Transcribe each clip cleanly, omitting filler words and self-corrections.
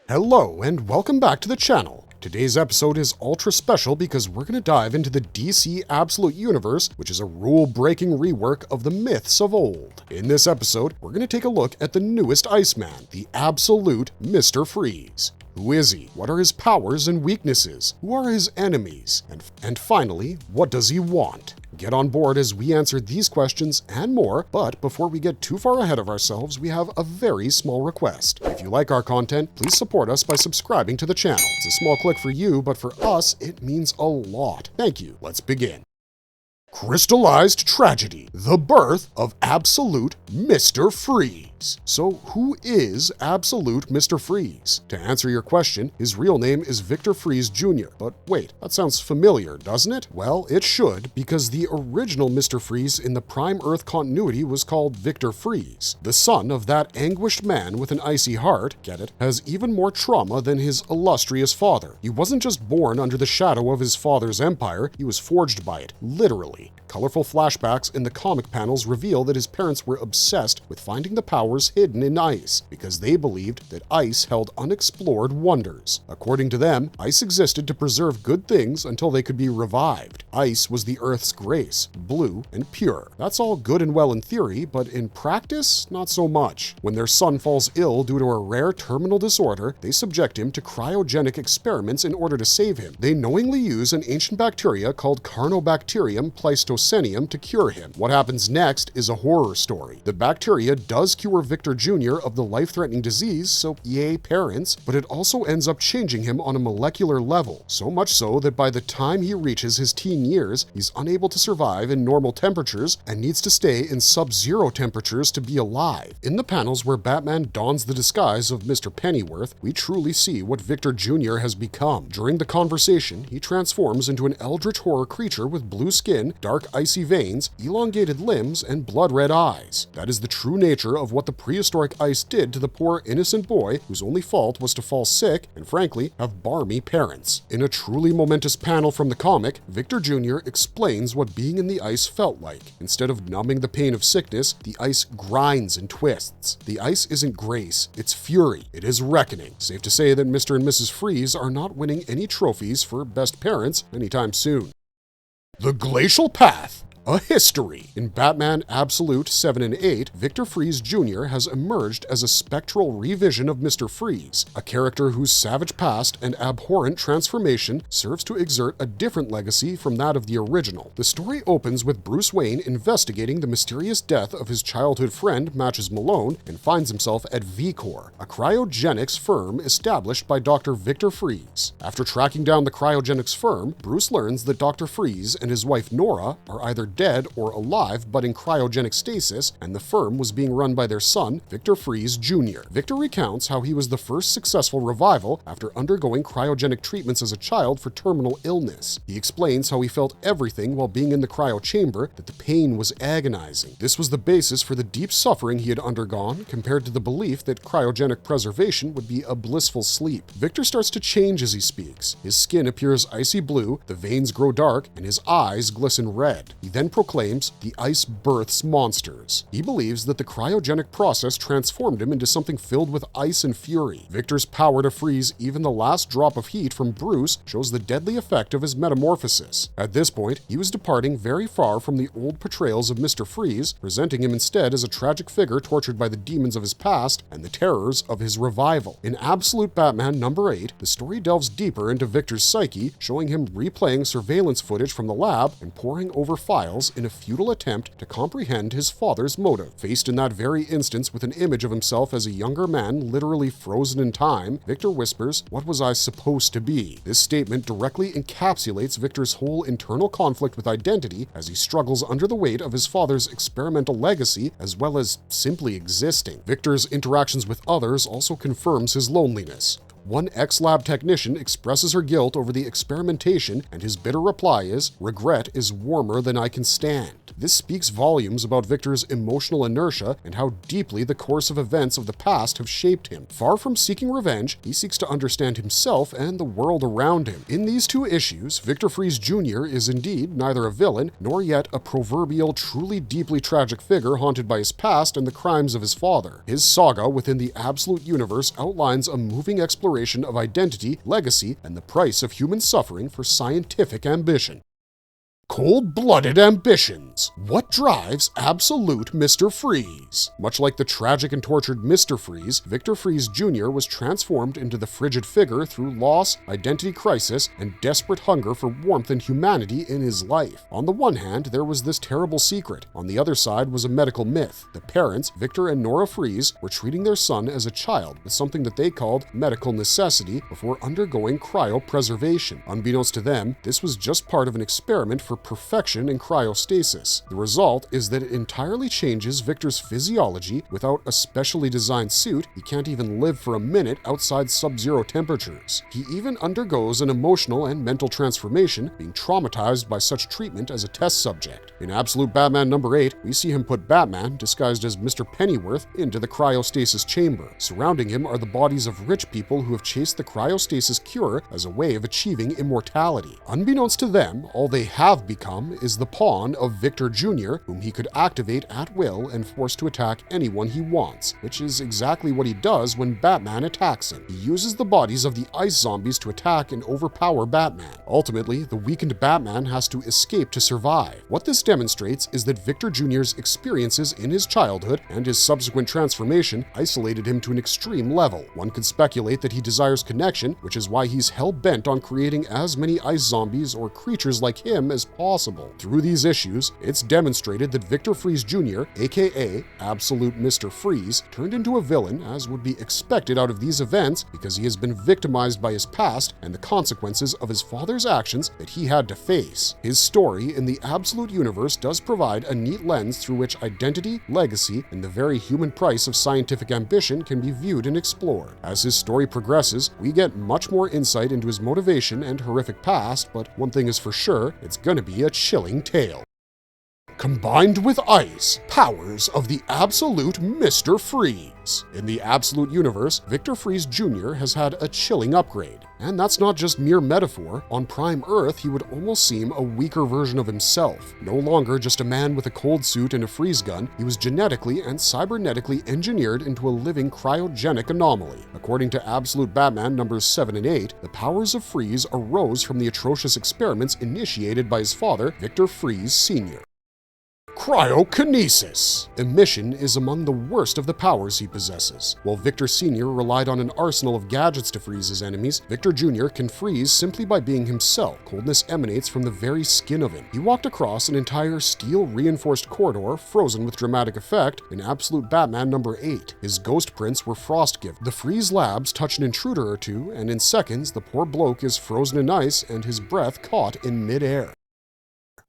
Hello and welcome back to the channel. Today's episode is ultra special because we're going to dive into the DC Absolute Universe, which is a rule-breaking rework of the myths of old. In this episode, we're going to take a look at the newest Iceman, the Absolute Mr. Freeze. Who is he? What are his powers and weaknesses? Who are his enemies? And finally, what does he want? Get on board as we answer these questions and more, but before we get too far ahead of ourselves, we have a very small request. If you like our content, please support us by subscribing to the channel. It's a small click for you, but for us, it means a lot. Thank you. Let's begin. Crystallized Tragedy, the birth of Absolute Mr. Freeze. So who is Absolute Mr. Freeze? To answer your question, his real name is Victor Freeze Jr. But wait, that sounds familiar, doesn't it? Well, it should, because the original Mr. Freeze in the Prime Earth continuity was called Victor Freeze. The son of that anguished man with an icy heart, get it, has even more trauma than his illustrious father. He wasn't just born under the shadow of his father's empire, he was forged by it, literally. Colorful flashbacks in the comic panels reveal that his parents were obsessed with finding the powers hidden in ice because they believed that ice held unexplored wonders. According to them, ice existed to preserve good things until they could be revived. Ice was the Earth's grace, blue and pure. That's all good and well in theory, but in practice, not so much. When their son falls ill due to a rare terminal disorder, they subject him to cryogenic experiments in order to save him. They knowingly use an ancient bacteria called Carnobacterium pleistocenium to cure him. What happens next is a horror story. The bacteria does cure Victor Jr. of the life-threatening disease, so yay parents, but it also ends up changing him on a molecular level, so much so that by the time he reaches his teen years, he's unable to survive in normal temperatures and needs to stay in sub-zero temperatures to be alive. In the panels where Batman dons the disguise of Mr. Pennyworth, we truly see what Victor Jr. has become. During the conversation, he transforms into an eldritch horror creature with blue skin, dark icy veins, elongated limbs, and blood-red eyes. That is the true nature of what the prehistoric ice did to the poor innocent boy whose only fault was to fall sick and, frankly, have barmy parents. In a truly momentous panel from the comic, Victor Jr. explains what being in the ice felt like. Instead of numbing the pain of sickness, the ice grinds and twists. The ice isn't grace, it's fury. It is reckoning. Safe to say that Mr. and Mrs. Freeze are not winning any trophies for best parents anytime soon. The Glacial Path, a history. In Batman Absolute 7 and 8, Victor Freeze Jr. has emerged as a spectral revision of Mr. Freeze, a character whose savage past and abhorrent transformation serves to exert a different legacy from that of the original. The story opens with Bruce Wayne investigating the mysterious death of his childhood friend Matches Malone and finds himself at V-Corps, a cryogenics firm established by Dr. Victor Freeze. After tracking down the cryogenics firm, Bruce learns that Dr. Freeze and his wife Nora are either dead or alive but in cryogenic stasis, and the firm was being run by their son, Victor Freeze Jr. Victor recounts how he was the first successful revival after undergoing cryogenic treatments as a child for terminal illness. He explains how he felt everything while being in the cryo chamber, that the pain was agonizing. This was the basis for the deep suffering he had undergone, compared to the belief that cryogenic preservation would be a blissful sleep. Victor starts to change as he speaks. His skin appears icy blue, the veins grow dark, and his eyes glisten red. He then proclaims, "The ice births monsters." He believes that the cryogenic process transformed him into something filled with ice and fury. Victor's power to freeze even the last drop of heat from Bruce shows the deadly effect of his metamorphosis. At this point, he was departing very far from the old portrayals of Mr. Freeze, presenting him instead as a tragic figure tortured by the demons of his past and the terrors of his revival. In Absolute Batman number 8, the story delves deeper into Victor's psyche, showing him replaying surveillance footage from the lab and poring over files in a futile attempt to comprehend his father's motive. Faced in that very instance with an image of himself as a younger man literally frozen in time, Victor whispers, "What was I supposed to be?" This statement directly encapsulates Victor's whole internal conflict with identity as he struggles under the weight of his father's experimental legacy as well as simply existing. Victor's interactions with others also confirms his loneliness. One ex-lab technician expresses her guilt over the experimentation, and his bitter reply is, "Regret is warmer than I can stand." This speaks volumes about Victor's emotional inertia and how deeply the course of events of the past have shaped him. Far from seeking revenge, he seeks to understand himself and the world around him. In these two issues, Victor Freeze Jr. is indeed neither a villain nor yet a proverbial truly deeply tragic figure haunted by his past and the crimes of his father. His saga within the Absolute Universe outlines a moving exploration separation of identity, legacy, and the price of human suffering for scientific ambition. Cold-blooded ambitions. What drives absolute Mr. Freeze? Much like the tragic and tortured Mr. Freeze, Victor Freeze Jr. was transformed into the frigid figure through loss, identity crisis, and desperate hunger for warmth and humanity in his life. On the one hand, there was this terrible secret. On the other side was a medical myth. The parents, Victor and Nora Freeze, were treating their son as a child with something that they called medical necessity before undergoing cryopreservation. Unbeknownst to them, this was just part of an experiment for perfection in cryostasis. The result is that it entirely changes Victor's physiology. Without a specially designed suit, he can't even live for a minute outside sub-zero temperatures. He even undergoes an emotional and mental transformation, being traumatized by such treatment as a test subject. In Absolute Batman number 8, we see him put Batman, disguised as Mr. Pennyworth, into the cryostasis chamber. Surrounding him are the bodies of rich people who have chased the cryostasis cure as a way of achieving immortality. Unbeknownst to them, all they have become is the pawn of Victor Jr., whom he could activate at will and force to attack anyone he wants, which is exactly what he does when Batman attacks him. He uses the bodies of the ice zombies to attack and overpower Batman. Ultimately, the weakened Batman has to escape to survive. What this demonstrates is that Victor Jr.'s experiences in his childhood and his subsequent transformation isolated him to an extreme level. One could speculate that he desires connection, which is why he's hell-bent on creating as many ice zombies or creatures like him as possible. Through these issues, it's demonstrated that Victor Freeze Jr., aka Absolute Mr. Freeze, turned into a villain as would be expected out of these events because he has been victimized by his past and the consequences of his father's actions that he had to face. His story in the Absolute Universe does provide a neat lens through which identity, legacy, and the very human price of scientific ambition can be viewed and explored. As his story progresses, we get much more insight into his motivation and horrific past, but one thing is for sure, it's gonna be a chilling tale. Combined with ice, powers of the Absolute Mr. Freeze. In the Absolute Universe, Victor Freeze Jr. has had a chilling upgrade. And that's not just mere metaphor. On Prime Earth, he would almost seem a weaker version of himself. No longer just a man with a cold suit and a freeze gun, he was genetically and cybernetically engineered into a living cryogenic anomaly. According to Absolute Batman numbers 7 and 8, the powers of Freeze arose from the atrocious experiments initiated by his father, Victor Freeze Sr. Cryokinesis. Emission is among the worst of the powers he possesses. While Victor Sr. relied on an arsenal of gadgets to freeze his enemies, Victor Jr. can freeze simply by being himself. Coldness emanates from the very skin of him. He walked across an entire steel-reinforced corridor frozen with dramatic effect in Absolute Batman number 8. His ghost prints were frost-given. The freeze labs touch an intruder or two, and in seconds, the poor bloke is frozen in ice and his breath caught in mid-air.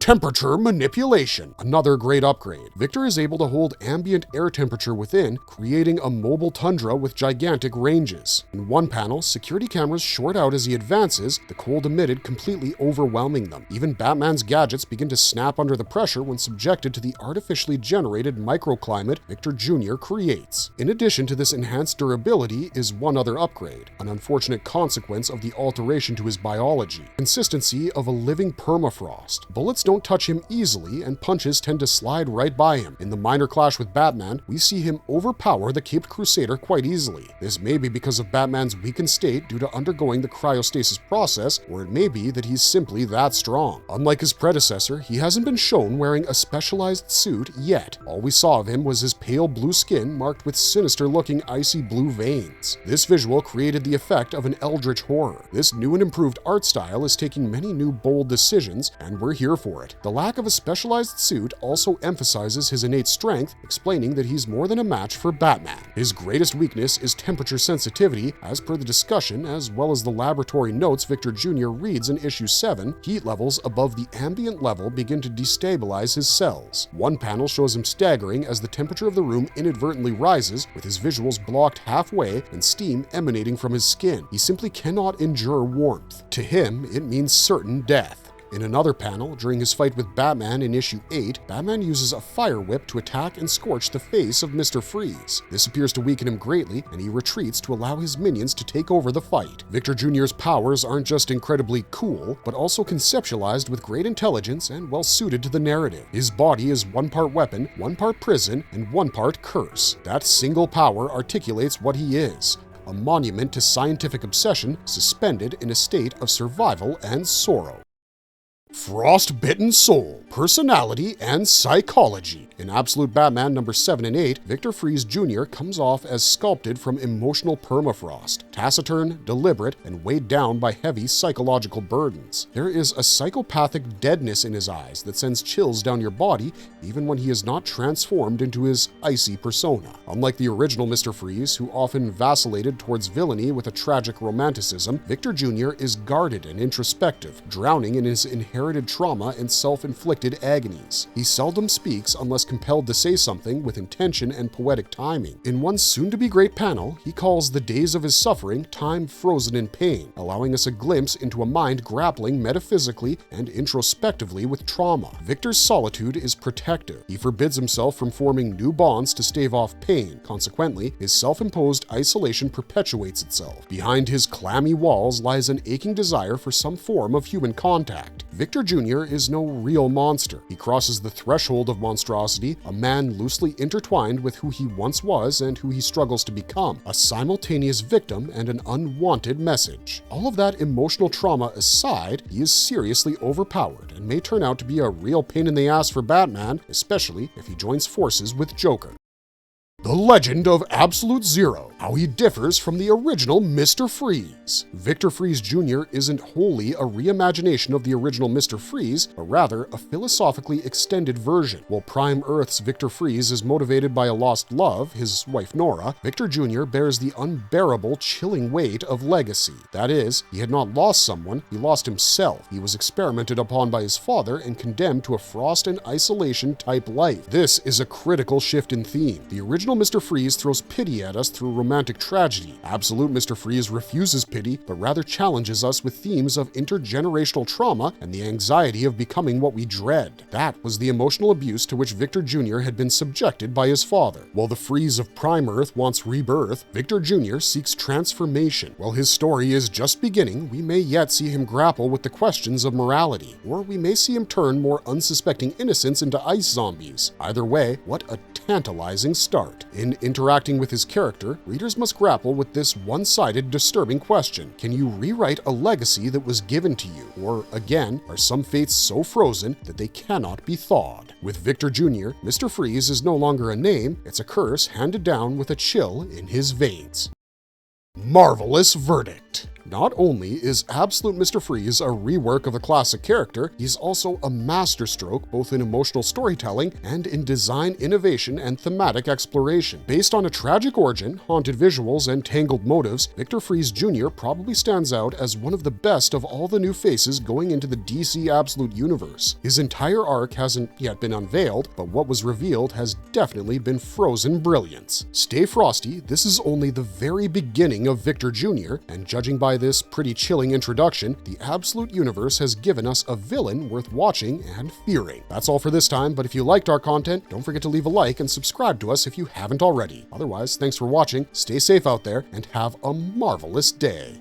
Temperature manipulation. Another great upgrade. Victor is able to hold ambient air temperature within, creating a mobile tundra with gigantic ranges. In one panel, security cameras short out as he advances, the cold emitted completely overwhelming them. Even Batman's gadgets begin to snap under the pressure when subjected to the artificially generated microclimate Victor Jr. creates. In addition to this enhanced durability is one other upgrade, an unfortunate consequence of the alteration to his biology. Consistency of a living permafrost. Bullets don't touch him easily, and punches tend to slide right by him. In the minor clash with Batman, we see him overpower the Caped Crusader quite easily. This may be because of Batman's weakened state due to undergoing the cryostasis process, or it may be that he's simply that strong. Unlike his predecessor, he hasn't been shown wearing a specialized suit yet. All we saw of him was his pale blue skin marked with sinister-looking icy blue veins. This visual created the effect of an eldritch horror. This new and improved art style is taking many new bold decisions, and we're here for it. The lack of a specialized suit also emphasizes his innate strength, explaining that he's more than a match for Batman. His greatest weakness is temperature sensitivity. As per the discussion, as well as the laboratory notes Victor Jr. reads in issue 7, heat levels above the ambient level begin to destabilize his cells. One panel shows him staggering as the temperature of the room inadvertently rises, with his visuals blocked halfway and steam emanating from his skin. He simply cannot endure warmth. To him, it means certain death. In another panel, during his fight with Batman in issue 8, Batman uses a fire whip to attack and scorch the face of Mr. Freeze. This appears to weaken him greatly, and he retreats to allow his minions to take over the fight. Victor Jr.'s powers aren't just incredibly cool, but also conceptualized with great intelligence and well suited to the narrative. His body is one part weapon, one part prison, and one part curse. That single power articulates what he is: a monument to scientific obsession suspended in a state of survival and sorrow. Frostbitten Soul, Personality and Psychology. In Absolute Batman number 7 and 8, Victor Fries Jr. comes off as sculpted from emotional permafrost, taciturn, deliberate, and weighed down by heavy psychological burdens. There is a psychopathic deadness in his eyes that sends chills down your body even when he is not transformed into his icy persona. Unlike the original Mr. Freeze, who often vacillated towards villainy with a tragic romanticism, Victor Jr. is guarded and introspective, drowning in his inherited trauma and self-inflicted agonies. He seldom speaks unless compelled to say something with intention and poetic timing. In one soon-to-be great panel, he calls the days of his suffering time frozen in pain, allowing us a glimpse into a mind grappling metaphysically and introspectively with trauma. Victor's solitude is protective. He forbids himself from forming new bonds to stave off pain. Consequently, his self-imposed isolation perpetuates itself. Behind his clammy walls lies an aching desire for some form of human contact. Victor Jr. is no real monster. He crosses the threshold of monstrosity, a man loosely intertwined with who he once was and who he struggles to become, a simultaneous victim and an unwanted message. All of that emotional trauma aside, he is seriously overpowered and may turn out to be a real pain in the ass for Batman, especially if he joins forces with Joker. The Legend of Absolute Zero, how he differs from the original Mr. Freeze. Victor Fries Jr. isn't wholly a reimagination of the original Mr. Freeze, but rather a philosophically extended version. While Prime Earth's Victor Fries is motivated by a lost love, his wife Nora, Victor Jr. bears the unbearable, chilling weight of legacy. That is, he had not lost someone, he lost himself. He was experimented upon by his father and condemned to a frost and isolation type life. This is a critical shift in theme. The original Mr. Freeze throws pity at us through romantic tragedy. Absolute Mr. Freeze refuses pity, but rather challenges us with themes of intergenerational trauma and the anxiety of becoming what we dread. That was the emotional abuse to which Victor Jr. had been subjected by his father. While the Freeze of Prime Earth wants rebirth, Victor Jr. seeks transformation. While his story is just beginning, we may yet see him grapple with the questions of morality, or we may see him turn more unsuspecting innocents into ice zombies. Either way, what a tantalizing start. In interacting with his character, readers must grapple with this one-sided, disturbing question. Can you rewrite a legacy that was given to you? Or, again, are some fates so frozen that they cannot be thawed? With Victor Jr., Mr. Freeze is no longer a name, it's a curse handed down with a chill in his veins. Marvelous Verdict. Not only is Absolute Mr. Freeze a rework of a classic character, he's also a masterstroke both in emotional storytelling and in design innovation and thematic exploration. Based on a tragic origin, haunted visuals, and tangled motives, Victor Fries Jr. probably stands out as one of the best of all the new faces going into the DC Absolute universe. His entire arc hasn't yet been unveiled, but what was revealed has definitely been frozen brilliance. Stay frosty, this is only the very beginning of Victor Jr., and judging by this pretty chilling introduction, the Absolute Universe has given us a villain worth watching and fearing. That's all for this time, but if you liked our content, don't forget to leave a like and subscribe to us if you haven't already. Otherwise, thanks for watching, stay safe out there, and have a marvelous day.